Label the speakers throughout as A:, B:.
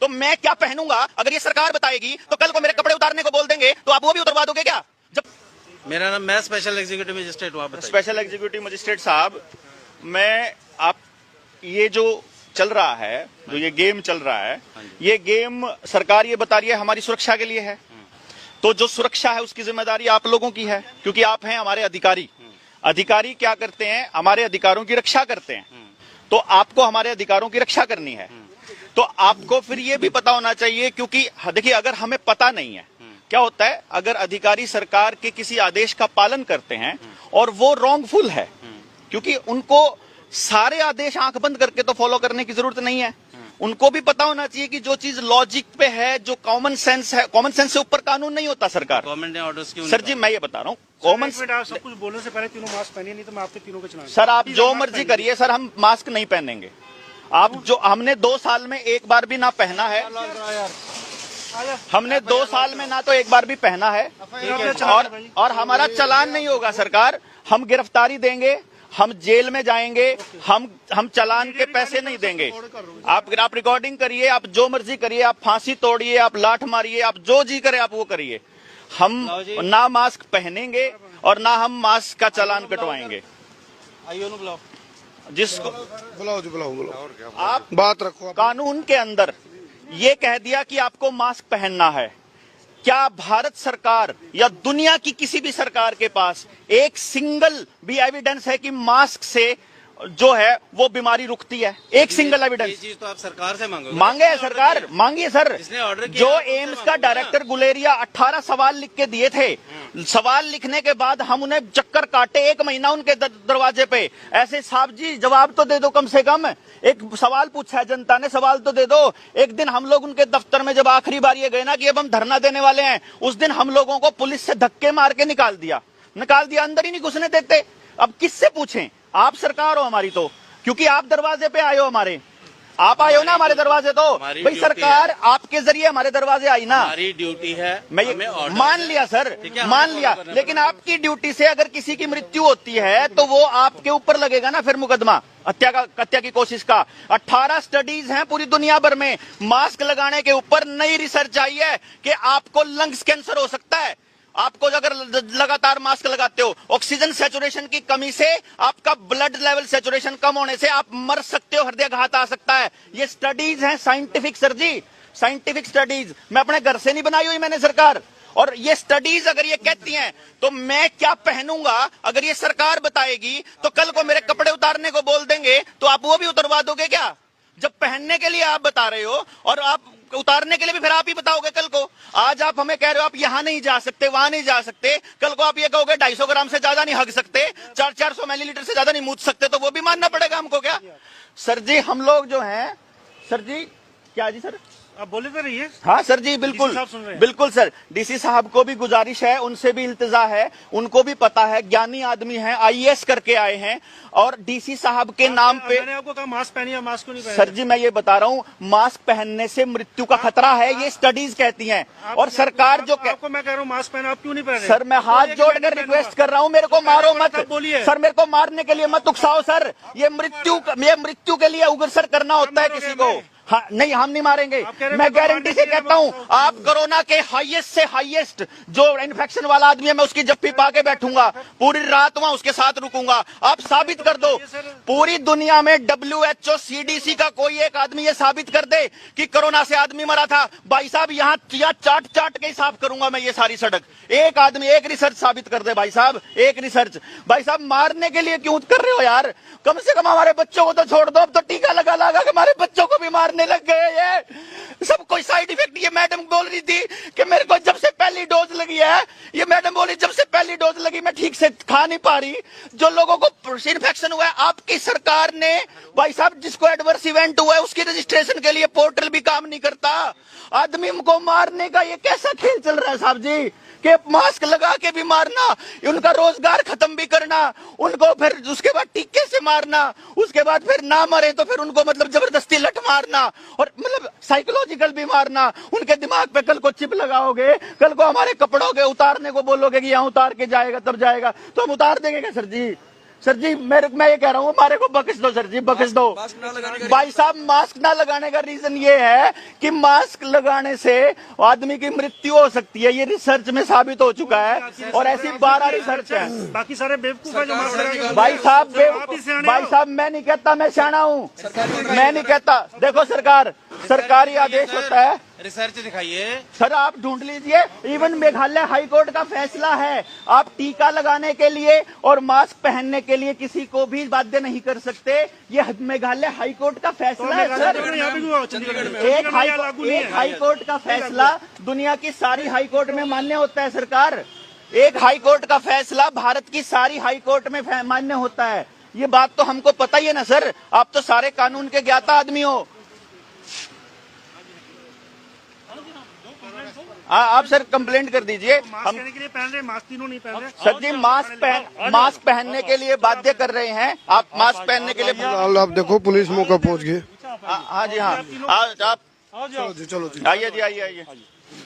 A: तो मैं क्या पहनूंगा अगर ये सरकार बताएगी? तो कल को मेरे कपड़े उतारने को बोल देंगे तो आप वो भी उतरवा दोगे क्या? जब
B: मेरा नाम, मैं स्पेशल एग्जीक्यूटिव मजिस्ट्रेट हूँ। आप
A: स्पेशल एग्जीक्यूटिव मजिस्ट्रेट साहब, मैं आप ये जो चल रहा है, जो ये गेम चल रहा है, ये गेम सरकार ये बता रही है हमारी सुरक्षा के लिए है। तो जो सुरक्षा है उसकी जिम्मेदारी आप लोगों की है, क्योंकि आप हैं हमारे अधिकारी। अधिकारी क्या करते हैं? हमारे अधिकारों की रक्षा करते हैं। तो आपको हमारे अधिकारों की रक्षा करनी है, तो आपको फिर ये भी पता होना चाहिए, क्योंकि देखिए अगर हमें पता नहीं है क्या होता है, अगर अधिकारी सरकार के किसी आदेश का पालन करते हैं और वो रॉन्गफुल है, क्योंकि उनको सारे आदेश आंख बंद करके तो फॉलो करने की जरूरत नहीं है। उनको भी पता होना चाहिए कि जो चीज लॉजिक पे है, जो कॉमन सेंस है, कॉमन सेंस से ऊपर कानून नहीं होता सरकार।
B: गवर्नमेंट ने ऑर्डर्स क्यों?
A: सर जी मैं ये बता रहा हूँ, कॉमन
C: सब कुछ बोलने से पहले तीनों मास्क पहनिए, नहीं तो मैं आपके तीनों को चलाऊंगा।
A: सर आप जो मर्जी करिए सर, हम मास्क नहीं पहनेंगे। आप जो हमने 2 साल में एक बार भी ना पहना है, हमने 2 साल में ना तो एक बार भी पहना है, और हमारा चालान नहीं होगा सरकार। हम गिरफ्तारी देंगे, हम जेल में जाएंगे, हम चालान के पैसे नहीं देंगे। आप रिकॉर्डिंग करिए, आप जो मर्जी करिए, आप फांसी तोड़िए, आप लाठ मारिए, आप जो जी करे आप वो करिए। हम ना मास्क पहनेंगे और ना हम मास्क का चालान कटवाएंगे।
B: बुलाओ
A: जिसको
D: बुलाओ
A: आप
D: बात रखो।
A: कानून के अंदर ये कह दिया कि आपको मास्क पहनना है। क्या भारत सरकार या दुनिया की किसी भी सरकार के पास एक सिंगल भी एविडेंस है कि मास्क से जो है वो बीमारी रुकती है? एक सिंगल एविडेंस?
B: ये चीज तो आप सरकार से मांगोगे।
A: मांगे है सरकार, मांगिए सर।
B: जिसने ऑर्डर किया
A: जो एम्स का डायरेक्टर गुलेरिया 18 सवाल लिख के दिए थे, सवाल लिखने के बाद हम उन्हें चक्कर काटे 1 महीना उनके दरवाजे पे। ऐसे साहब जी जवाब तो दे दो, कम से कम एक सवाल पूछा है जनता ने, सवाल तो दे दो। एक दिन हम लोग उनके दफ्तर में जब आखिरी बार ये गए ना कि अब हम धरना देने वाले हैं, उस दिन हम लोगों को पुलिस से धक्के मार के निकाल दिया, अंदर ही नहीं घुसने देते। अब किससे पूछें? आप सरकार हो हमारी, तो क्योंकि आप दरवाजे पे आए हो हमारे, आप आए हो ना हमारे दरवाजे, तो भाई सरकार आपके जरिए हमारे दरवाजे आई ना।
B: हमारी ड्यूटी है,
A: मैं ये मान लिया सर, मान लिया, लेकिन आपकी ड्यूटी से अगर किसी की मृत्यु होती है तो वो आपके ऊपर लगेगा ना फिर मुकदमा हत्या की कोशिश का। 18 स्टडीज हैं पूरी दुनिया भर में मास्क लगाने के ऊपर। नई रिसर्च आई है कि आपको लंग्स कैंसर हो सकता है आपको अगर लगातार मास्क लगाते हो। ऑक्सीजन सैचुरेशन की कमी से, आपका ब्लड लेवल सैचुरेशन कम होने से आप मर सकते हो, हृदयाघात आ सकता है। ये स्टडीज हैं साइंटिफिक सर जी, साइंटिफिक स्टडीज। मैं अपने घर से नहीं बनाई हुई मैंने सरकार। और ये स्टडीज अगर ये कहती हैं तो मैं क्या पहनूंगा अगर ये सरकार बताएगी? तो कल को मेरे कपड़े उतारने को बोल देंगे तो आप वो भी उतरवा दोगे क्या? जब पहनने के लिए आप बता रहे हो और आप उतारने के लिए भी फिर आप ही बताओगे कल को। आज आप हमें कह रहे हो आप यहां नहीं जा सकते, वहां नहीं जा सकते, कल को आप ये कहोगे 250 ग्राम से ज्यादा नहीं हग सकते, 400 मिलीलीटर से ज्यादा नहीं मूत सकते, तो वो भी मानना पड़ेगा हमको क्या? सर जी हम लोग जो हैं, सर जी क्या जी सर
C: आप बोले तो रहिए।
A: हाँ सर जी बिल्कुल बिल्कुल सर। डीसी साहब को भी गुजारिश है, उनसे भी इल्तिजा है, उनको भी पता है, ज्ञानी आदमी हैं, आईएएस करके आए हैं, और डीसी साहब के नाम पे
C: मैंने आपको कहा मास्क पहनिए, मास्क क्यों नहीं पहने?
A: सर जी मैं ये बता रहा हूँ, मास्क पहनने से मृत्यु का खतरा है, ये स्टडीज कहती हैं। और सरकार जो
C: आपको मैं कह रहा हूँ मास्क पहनो, आप क्यों नहीं पहने?
A: सर मैं हाथ जोड़कर रिक्वेस्ट कर रहा हूँ, मेरे को मारो मत
C: बोलिए
A: सर, मेरे को मारने के लिए मत उकसाओ सर। ये मृत्यु के लिए उग्रसर करना होता है किसी को। हाँ नहीं हम नहीं मारेंगे, मैं गारंटी से कहता हूँ। आप कोरोना के हाईएस्ट से हाईएस्ट जो इन्फेक्शन वाला आदमी है, मैं उसकी जप्पी पाके बैठूंगा, पूरी रात वहां उसके साथ रुकूंगा। आप साबित कर दो, पूरी दुनिया में WHO CDC का कोई एक आदमी ये साबित कर दे कि कोरोना से आदमी मरा था। भाई साहब यहाँ चाट चाट के ही साफ करूंगा मैं ये सारी सड़क। एक आदमी एक रिसर्च साबित कर दे भाई साहब, एक रिसर्च। भाई साहब मारने के लिए क्यों कर रहे हो यार? कम से कम हमारे बच्चों को तो छोड़ दो। अब तो टीका लगा लगा के हमारे बच्चों को भी मारने लग गए। ये सब कोई साइड इफेक्ट। ये मैडम बोल रही थी कि मेरे को जब से पहली डोज लगी है, ये मैडम बोली जब से पहली डोज लगी मैं ठीक से खा नहीं पा रही। जो लोगों को इन्फेक्शन हुआ है, आपकी सरकार ने भाई साहब जिसको एडवर्स इवेंट हुआ है उसकी रजिस्ट्रेशन के लिए पोर्टल भी काम नहीं करता। आदमी को मारने का ये कैसा खेल चल रहा है साहब जी, कि मास्क लगा के भी मारना, उनका रोजगार खत्म भी करना, उनको फिर उसके बाद टीके से मारना, उसके बाद फिर ना मरे तो फिर उनको मतलब जबरदस्ती लठ मारना, और मतलब साइकोलॉजिकल भी मारना। उनके दिमाग पे कल को चिप लगाओगे, कल को हमारे कपड़ों के उतारने को बोलोगे कि यहाँ उतार के जाएगा तब जाएगा, तो हम उतार देंगे क्या सर जी? सर जी मैं ये कह रहा हूँ हमारे को बख्श दो सर जी, बख्श दो। भाई साहब मास्क ना लगाने का रीजन ये है कि मास्क लगाने से आदमी की मृत्यु हो सकती है, ये रिसर्च में साबित हो चुका है और ऐसी 12 रिसर्च है।
C: बाकी सारे बेवकूफ है जो मास्क लगाएंगे।
A: भाई साहब
C: आप ही सियाने
A: भाई
C: हो।
A: साहब मैं नहीं कहता मैं सियाना हूँ, मैं नहीं कहता। देखो सरकार, सरकारी आदेश होता है।
B: रिसर्च दिखाइए।
A: सर आप ढूंढ लीजिए, इवन मेघालय हाई कोर्ट का फैसला है, आप टीका लगाने के लिए और मास्क पहनने के लिए किसी को भी बाध्य नहीं कर सकते। ये मेघालय हाई कोर्ट का फैसला है सर।
C: यहाँ भी हुआ चंडीगढ़ में।
A: एक हाई कोर्ट का फैसला दुनिया की सारी हाई कोर्ट में मान्य होता है सरकार। एक हाई कोर्ट का फैसला भारत की सारी हाई कोर्ट में मान्य होता है। ये बात तो हमको पता ही है ना सर, आप तो सारे कानून के ज्ञाता आदमी हो। आप सर कंप्लेंट कर दीजिए।
C: मास्क पहनने के लिए पहन रहे, मास्क तीनों नहीं पहन रहे।
A: सर जी मास्क पहनने के लिए बाध्य कर रहे हैं, आप मास्क पहनने के लिए।
D: फिलहाल आप देखो पुलिस मौका पहुंच गई।
A: हाँ जी हाँ, आप
D: चलो जी चलो जी
A: आइए जी, आइए।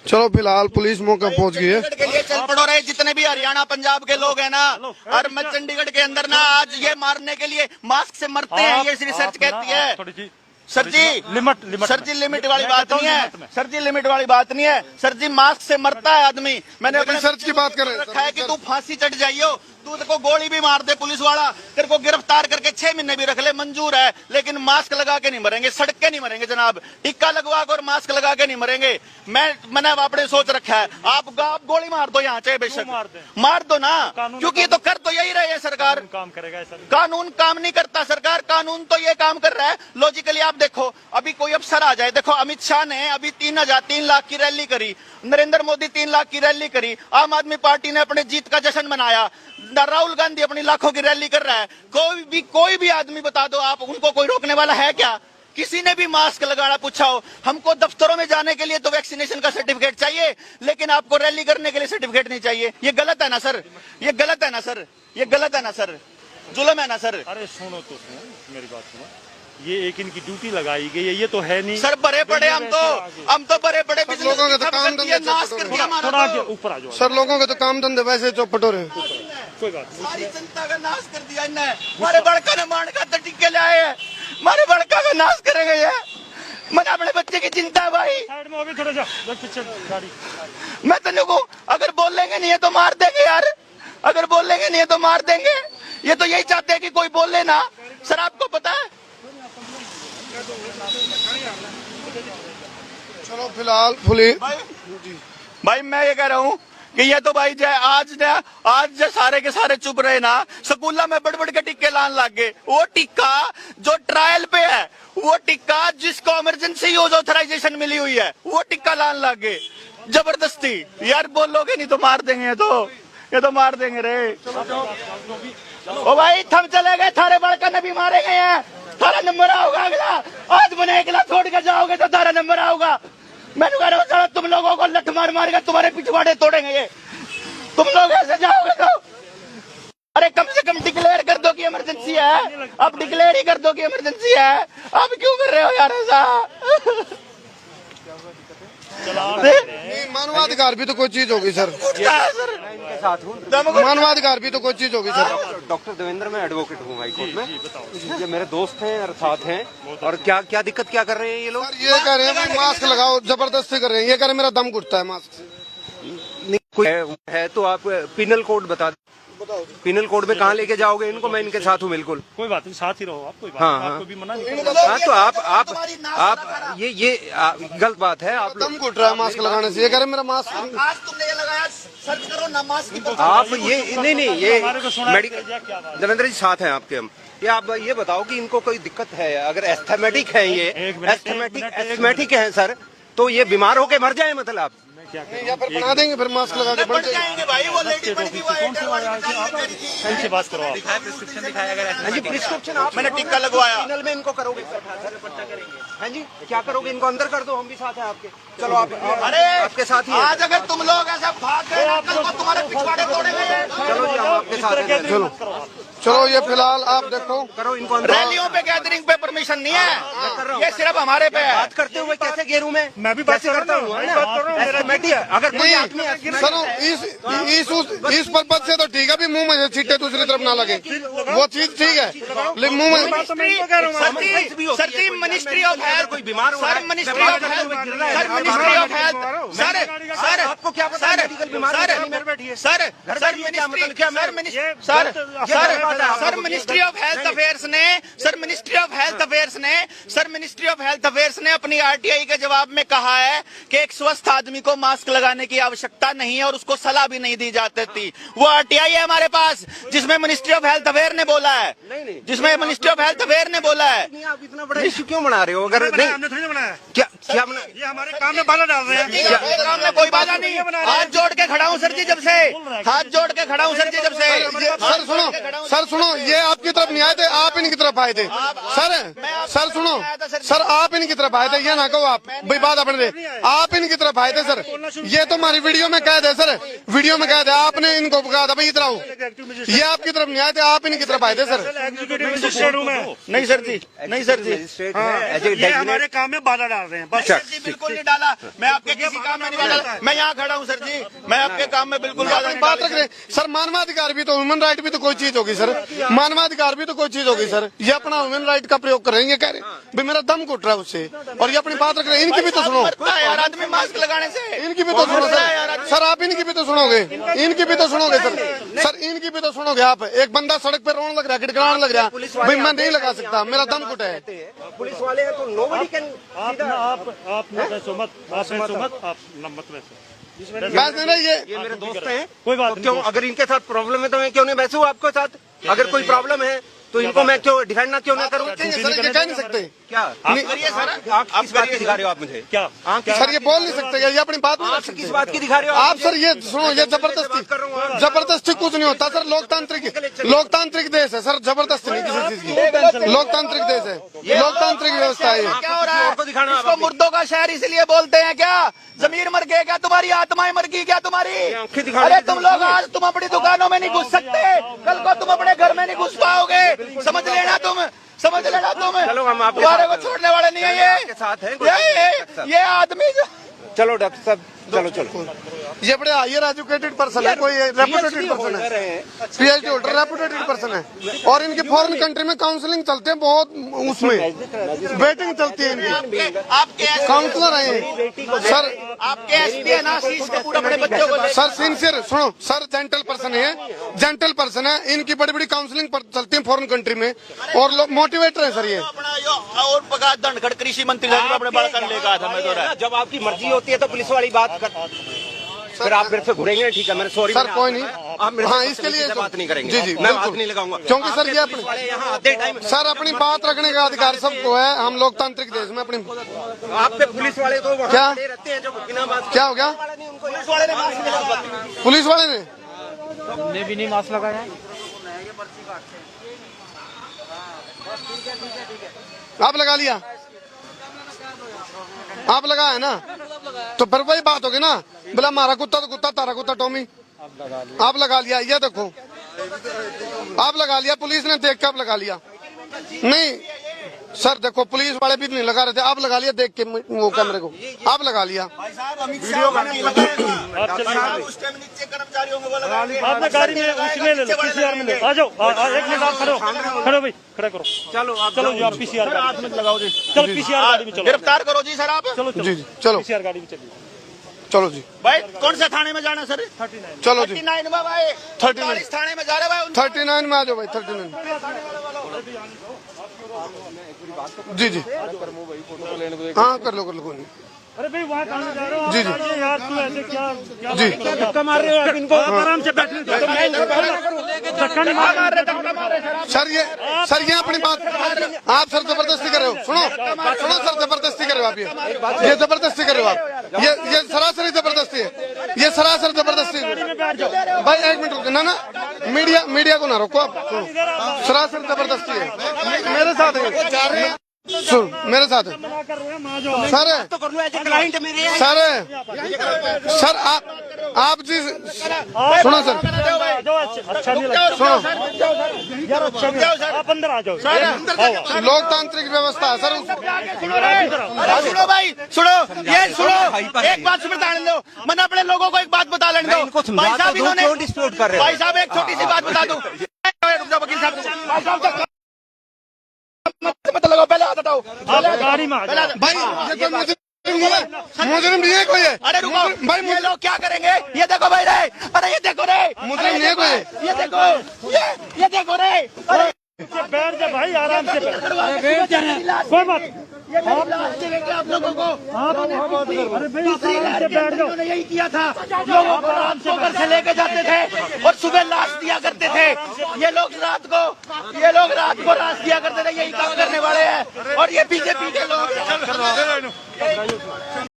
D: चलो फिलहाल पुलिस मौका पहुंच गई है।
A: चंडीगढ़ के लिए चल पड़ो रहे जितने भी हरियाणा पंजाब के लोग हैं ना, और मैं चंडीगढ़ के अंदर ना आज ये मारने के लिए मास्क से मरते हैं, ये रिसर्च कहती है। सर जी लिमिट सर जी लिमिट वाली बात नहीं है, सर जी लिमिट वाली बात नहीं है। सर जी मास्क से मरता है आदमी। मैंने अपने
D: रिसर्च की बात कर रहे हैं
A: रखा है कि तू फांसी चढ़ जाइयो, तू को गोली भी मार दे पुलिस वाला, तेरे को गिरफ्तार करके 6 महीने भी रख ले, मंजूर है, लेकिन मास्क लगा के नहीं मरेंगे, सड़क के नहीं मरेंगे जनाब। टिक्का लगवा कर और मास्क लगा के नहीं मरेंगे। मैंने आपने सोच रखा है, आप गोली मार दो यहाँ, चाहे बेशक मार दो ना, क्योंकि तो कर तो यही रहे है सरकार।
C: काम करेगा
A: कानून काम नहीं करता सरकार, कानून तो ये काम कर रहा है। लॉजिकली आप देखो, अभी कोई अफसर आ जाए, देखो अमित शाह ने अभी 3 लाख की रैली करी, नरेंद्र मोदी 3 लाख की रैली करी, आम आदमी पार्टी ने अपने जीत का जश्न मनाया, राहुल गांधी अपनी लाखों की रैली कर रहा है। कोई भी आदमी बता दो आप, उनको कोई रोकने वाला है क्या? किसी ने भी मास्क लगाना पूछा हो? हमको दफ्तरों में जाने के लिए तो वैक्सीनेशन का सर्टिफिकेट चाहिए, लेकिन आपको रैली करने के लिए सर्टिफिकेट नहीं चाहिए। ये गलत है ना सर, ये गलत है ना सर, ये गलत है ना सर, जुल्म है ना सर।
C: अरे सुनो तो सुनो मेरी बात सुनो, ये एक इनकी ड्यूटी लगाई गई है, ये तो है नहीं
A: सर। बड़े पड़े हम तो बड़े पड़े बिजनेस
D: लोगों के तो काम
A: खत्म कर दिया,
D: धंधे
A: नाश कर दिया हमारा
C: थोड़ा
A: तो।
C: ऊपर आ जाओ
D: सर लोगों के तो काम धंधे वैसे चौपट हो रहे हैं।
C: कोई बात नहीं।
A: सारी जनता का नाश कर दिया इनने। हमारे बड़का ने मान का टिक्के लाए हैं, हमारे बड़का का नाश करेंगे ये। मैंने अपने बच्चे की चिंता है भाई।
C: साइड में अभी थोड़ा जा पीछे गाड़ी।
A: मैं तेरे को अगर बोलेंगे नहीं है तो मार देंगे यार, अगर बोलेंगे नहीं है तो मार देंगे। ये तो यही चाहते हैं कि कोई बोले ना। सर आपको पता है,
D: चलो फिलहाल पुलिस
A: भाई मैं ये कह रहा हूँ कि ये तो भाई आज सारे के सारे चुप रहे ना, स्कूलों में बड़ के टिक्के लान लग गए। वो टिक्का जो ट्रायल पे है, वो टिक्का जिसको इमरजेंसी यूज ऑथराइजेशन मिली हुई है, वो टिक्का लान लग गए जबरदस्ती। यार बोलोगे नहीं तो मार देंगे, ये तो मार देंगे रे। ओ भाई थम चले गए, थारे बड़का ने भी मारे गए हैं, थारा नंबर आओगा अगला। आज मैंने अगला छोड़ के जाओगे तो थारा नंबर आओगा। मैंने कह रहा हूँ तुम लोगों को लठ मार मार के तुम्हारे पिछवाड़े तोड़ेंगे ये, तुम लोग ऐसे जाओगे तो। अरे कम से कम डिक्लेयर कर दो कि इमरजेंसी है, अब डिक्लेयर ही कर दो कि इमरजेंसी है। आप क्यों कर रहे हो यार ऐसा?
D: नहीं, मानवाधिकार भी तो कोई चीज होगी सर,
E: के साथ हूँ।
D: मानवाधिकार भी तो कोई चीज होगी सर।
E: डॉक्टर देवेंद्र, मैं एडवोकेट हूँ हाई कोर्ट में। ये मेरे दोस्त हैं और साथ हैं। और क्या क्या दिक्कत क्या कर रहे हैं ये लोग?
D: सर ये कह रहे हैं कि मास्क लगाओ, जबरदस्ती कर रहे हैं। ये कह रहे हैं मेरा दम घुटता है मास्क से।
E: नहीं, कोई है तो आप पिनल कोड बता दो। पिनल कोड में कहाँ लेके जाओगे इनको? मैं इनके साथ हूँ बिल्कुल।
C: कोई बात नहीं, साथ ही रहो आप। कोई बात
E: हाँ,
C: नहीं,
E: हाँ।
C: आपको भी मना नहीं कर रहा।
E: हाँ तो आप ये गलत बात है। आप
D: दम घुट रहा है मास्क लगाने से। ये कह रहे हैं मेरा मास्क।
A: आज तुमने ये लगाया, सर्च करो ना मास्क की।
E: आप ये नहीं ये
C: हमारे को सुना
E: मेडिकल देवेंद्र जी साथ हैं आपके हम। ये आप ये बताओ कि इनको कोई दिक्कत है? अगर एस्थमेटिक है, ये एस्थमेटिक है सर, तो ये बीमार होके मर जाए मतलब?
D: या फिर बना देंगे फिर मास्क लगा के बढ़ जाएंगे
A: भाई। वो लेडी बन गई, वो
C: इनसे बात करो आप।
B: प्रिस्क्रिप्शन दिखाया अगर
E: हाँ जी, प्रिस्क्रिप्शन आप
A: मैंने टिक्का लगवाया।
E: पिनल में इनको करोगे? हाँ जी, क्या करोगे? इनको अंदर कर दो, हम भी साथ हैं आपके। चलो आप
A: अरे
E: आपके साथ ही हैं।
A: आज अगर तुम लोग ऐसा भाग गए ना, कल को तुम्हारे पिछवाड़े तोड़ेंगे।
E: चलो जी, हम आपके साथ हैं।
D: चलो चलो ये फिलहाल आप देखो,
E: करो इनको अंदर।
A: रैलियों पे गैदरिंग पे परमिशन नहीं है, ये सिर्फ हमारे पे है।
E: बात करते हुए कैसे घेरूं मैं
C: भी बात
E: कैसे करता हूँ अगर कोई आदमी
D: सुनो, इस पर्पज से तो ठीक है भी मुंह में छींटे दूसरी तरफ ना लगे, वो चीज ठीक है, लेकिन मुंह में
A: sir ji ministry of health,
E: कोई बीमार हो रहा
A: सर
E: है,
A: ministry of health, sir ministry of health, sir
E: आपको क्या पता
A: सर
E: मेडिकल बीमार
A: sir sir ministry of health affairs ने sir ministry of health affairs ने अपनी आरटीआई के जवाब में कहा है कि एक स्वस्थ आदमी को मास्क लगाने की आवश्यकता नहीं है और उसको सलाह भी नहीं दी जाती थी। वो आरटीआई है हमारे पास जिसमें मिनिस्ट्री ऑफ हेल्थ अफेयर ने बोला है, जिसमें मिनिस्ट्री ऑफ हेल्थ अफेयर ने बोला है।
E: आप इतना बड़ा इश्यू क्यों बना रहे हो? अगर नहीं
C: हमने थोड़ी बनाया,
E: क्या क्या बना,
C: ये हमारे काम में बाधा डाल रहे हैं।
A: काम में कोई बाधा नहीं, हाथ जोड़ के खड़ा हूँ सर जी, जब से हाथ जोड़ के खड़ा हूँ सर जी, जब से
D: सर सुनो, ये आपकी तरफ नहीं आए थे, आप इनकी तरफ आए थे। सर सुनो, सर आप इनकी तरफ आए थे, ये ना कहो आप भाई बात अपने, आप इनकी तरफ आए थे सर। ये तो हमारी वीडियो में कैद है सर, वीडियो में कैद है, आपने इनको कहा था भाई इधर आओ, ये आपकी तरफ नहीं आए थे, आप इनकी तरफ आए थे सर।
C: एग्जीक्यूटिव मजिस्ट्रेट हूं मैं।
A: नहीं सर जी, नहीं सर जी,
C: ये हमारे काम में बाधा डाल रहे हैं बस।
A: सर जी बिल्कुल नहीं डाला, मैं आपके किसी काम में नहीं डाला, मैं यहाँ खड़ा हूँ सर जी, मैं आपके काम में बिल्कुल
D: बात रख रहे सर। मानवाधिकार भी तो, ह्यूमन राइट भी तो कोई चीज होगी सर, मानवाधिकार भी तो कोई चीज होगी सर। ये अपना ह्यूमन राइट का प्रयोग कर रहे हैं, ये कह रहे हैं भाई मेरा दम घुट रहा है उससे, और ये अपनी बात रख रहे हैं। इनकी भी तो सुनो
A: यार, आदमी मास्क लगाने से,
D: इनकी भी तो सुनो सर, आप इनकी भी तो सुनोगे, इनकी भी तो सुनोगे सर, इनकी भी तो सुनोगे आप। एक बंदा सड़क पे रोने लग रहा है, गिड़गिड़ाने लग रहा है, भाई मैं नहीं लगा सकता, मेरा दम घुटा है।
E: पुलिस वाले हैं तो नोबडी कैन। ये मेरे दोस्त हैं,
C: कोई बात
E: तो क्यों अगर इनके साथ प्रॉब्लम है तो मैं क्यों नहीं बैठूं आपके साथ? अगर कोई प्रॉब्लम है तो इनको मैं क्यों डिफेंड ना क्यों ना करूं?
D: सर ये कह नहीं सकते
E: क्या
A: करिए सर,
E: आप किस बात की दिखा रहे हो आप मुझे?
C: क्या
D: सर, ये बोल नहीं सकते, ये अपनी बात नहीं रख
E: किस
D: सकते
E: बात की दिखा रहे हो
D: आप सर। ये सुनो, ये जबरदस्ती कुछ नहीं होता सर। लोकतांत्रिक देश है सर, जबरदस्ती नहीं किसी चीज की, लोकतांत्रिक देश है, लोकतांत्रिक व्यवस्था है।
A: क्या हो रहा है? इसको मुर्दों का शहर इसलिए बोलते हैं क्या? जमीर मर गए क्या? तुम्हारी आत्माएं मर गई क्या तुम्हारी? अरे तुम लोग आज तुम अपनी दुकानों में नहीं घुस सकते, कल को तुम अपने घर में नहीं घुस पाओगे, समझ लेना तुम।
E: चलो हम आपके
A: तुम्हारे को छोड़ने वाले नहीं है
E: आपके साथ हैं।
A: ये आदमी जो।
E: चलो डॉक्टर साहब, चलो
D: ये बड़े हायर एजुकेटेड पर्सन है, कोई रेपुटेटेड पर्सन है, पीएचडी होल्डर रेपुटेटेड पर्सन है, और इनकी फॉरेन कंट्री में काउंसलिंग चलते हैं, बहुत उसमें वेटिंग चलती है इनकी,
A: आपके
D: काउंसलर है सर।
A: आपके एसपी है ना, शीश कपूर अपने बच्चों को
D: सर सिंसियर सुनो सर, जेंटल पर्सन है, इनकी बड़ी बड़ी काउंसलिंग चलती है फॉरेन कंट्री में, और लोग मोटिवेटर है सर ये।
A: अपना यो और पका दंडखड़ कृषि मंत्री साहब अपने बड़ा कर लेगा था, मैं तो रहा।
E: जब आपकी मर्जी होती है तो पुलिस वाली बात कर, फिर आप मेरे से घुरेंगे, ठीक है, मेरे सॉरी
D: सर कोई नहीं,
E: आप मेरे
D: हाँ इसके लिए
E: बात नहीं करेंगे,
D: जी
E: मैं हाथ नहीं लगाऊंगा,
D: क्योंकि सर ये अपने
E: यहाँ आधे टाइम
D: सर अपनी बात रखने का अधिकार सबको है, हम लोकतांत्रिक देश में अपनी।
E: आप पे पुलिस वाले तो वहाँ
D: क्या?
E: खड़े रहते हैं जो बिना मास्क।
D: क्या हो गया? पुलिस वाले ने
B: भी नहीं मास्क लगाया।
D: आप लगा लिया, आप लगाया ना, तो फिर वही बात होगी ना, बोला हमारा कुत्ता तो कुत्ता, तारा कुत्ता टॉमी। आप लगा लिया, ये देखो आप लगा लिया, पुलिस ने देख के आप लगा लिया। नहीं सर देखो, पुलिस वाले भी नहीं लगा रहे थे, आप लगा लिया देख के वो कैमरे को, आप लगा लिया।
C: आपने गाड़ी में उसमें ले लो, पीसीआर में ले आ जाओ, एक मिनट आप खड़े भाई, खड़ा करो। चलो जी आप पीसीआर लगाओ जी, चलो पीसीआर गाड़ी में चलो,
A: गिरफ्तार करो जी सर आप।
C: चलो
D: जी चलो
C: पीसीआर गाड़ी में चलिए।
D: चलो जी
A: भाई कौन सा थाने में जाना सर?
C: 39।
D: चलो जी
A: 39 में भाई,
D: 39
A: थाने में जा रहे भाई।
D: 39 में आ जाओ भाई, 39 जी हाँ कर लो कोई नहीं।
C: अरे भाई वहाँ कहाँ जा रहे हो?
D: जी
C: यार तू ऐसे क्या
D: जी
E: धक्का मार रहे हो आप इनको?
C: आराम से बैठने दो, धक्का नहीं मार रहे।
D: सर ये अपनी बात आप सर जबरदस्ती कर रहे हो, सुनो सर जबरदस्ती कर रहे हो आप, ये जबरदस्ती कर रहे हो आप, ये सरासरी जबरदस्ती है, ये सरासर जबरदस्ती है भाई। एक मिनट रुको ना, मीडिया को ना रोको आप, सरासर जबरदस्ती है मेरे साथ है। मेरे साथ
C: मना कर रहे हैं, मान जाओ।
D: सर
E: तो कर लो एज ए क्लाइंट मेरे
D: सर आप जी सुनो सर
C: आ जाओ, अच्छा नहीं लगता।
D: सुनो
C: यार अच्छा नहीं लगता। आप अंदर आ जाओ।
D: लोकतांत्रिक व्यवस्था सर
A: सुनो भाई, सुनो, ये सुनो, एक बात सुनो, बता दो, मैंने अपने लोगों को एक बात बता लेने दो।
E: इनको समझा
A: भाई साहब,
E: तो दो,
A: इन्होंने
E: क्यों डिस्प्यूट कर रहे हो?
A: भाई साहब, एक छोटी सी बात बता दूं। रुक जाओ वकील साहब, भाई साहब मत लगाओ, पहले हाथ हटाओ।
C: आप गाड़ी में आ जाओ।
D: भाई ये कोई मुजरिम नहीं है कोई है।
A: अरे रुको
D: भाई
A: ये लोग क्या करेंगे? ये देखो भाई रे, अरे ये देखो रे,
D: मुजरिम नहीं है कोई।
A: ये देखो, ये देखो रे, अरे
C: बैठ जा भाई, आराम से बैठ। कोई बात
A: आप लोगों को
C: अरे भाई आराम से बैठ जाओ।
A: उन्होंने यही किया था, लोगों को रात को घर से लेके जाते थे और सुबह लाश दिया करते थे। ये लोग रात को लाश दिया करते थे, यही काम करने वाले हैं और ये बीजेपी के लोग